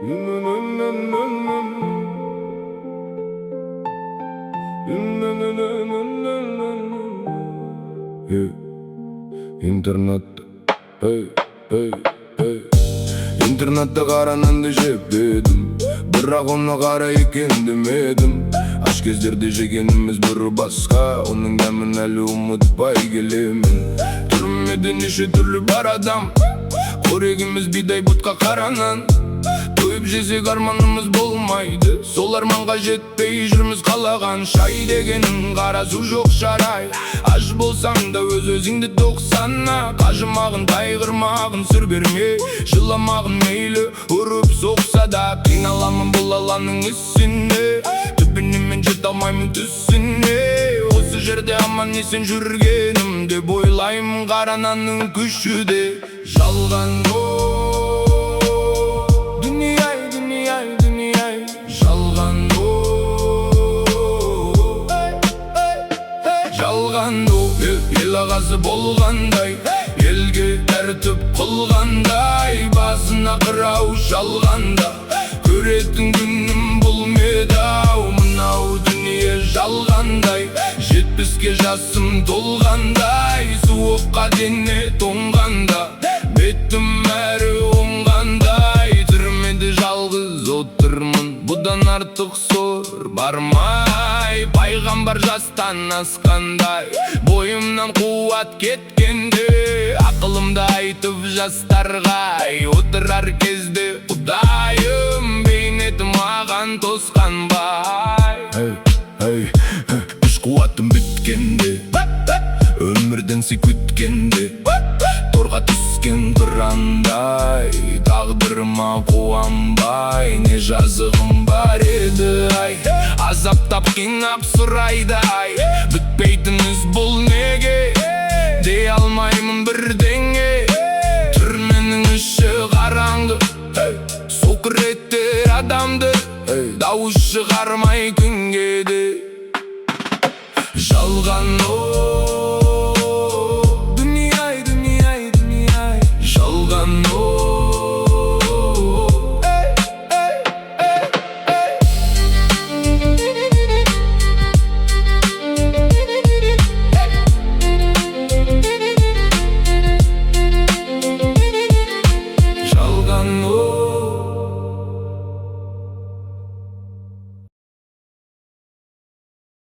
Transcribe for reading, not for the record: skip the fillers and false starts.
Интернет, интернетте карананды жеп едім, бірақ оны қара екен демедім. Аш кездерде жегеніміз бір басқа, оның дәмін әлі ұмытпай келемін. Түрмеде неше түрлі бар адам, қорегіміз бидай бұтқа қаранан. Тойып жесек арманымыз болмайды, сол арманға жетпей жүрміз қалаған. Шай дегенің қара су жоқ шарай, аш болсаң да өз-өзіңді тоқсана. Қажымағын, қайғырмағын сыр берме, жыламағын мейлі ұрып соқса да. Қиналамын бұл алланың ісіне, түбіне жете алмаймын түсіне. Осы жерде аман есен жүргенім деп ойлаймын, қарананың күші де жалған. Ел ағасы болғандай, елге тәртіп қылғандай, басына қырау шалғанда көретін күнім бұл медау. Мынау дүние жалғандай, 70-ке жасым толғандай, суыққа дене тоңғанда беттім әрі оңғандай. Түрмеде жалғыз отырмын, бұдан артық сор бармай. Пайғамбар жастан асқандай, бойымнан қуат кеткенде, ақылымды айтып жастарға отырар кезде Құдайым бейнеті маған тосқанбай. Күш қуатым біткенде, өмірден сый күткенде, торға түскен қырандай, тағдырыма қуанбай. Не жазығым бар еді ай, азаптап қинап сұрайды ай, бітпейтін іс бұл неге, дей алмаймын бірдеңе. Түрменің іші қараңғы, соқыр еттер адамды, дауыс шығармай күнге де жалған.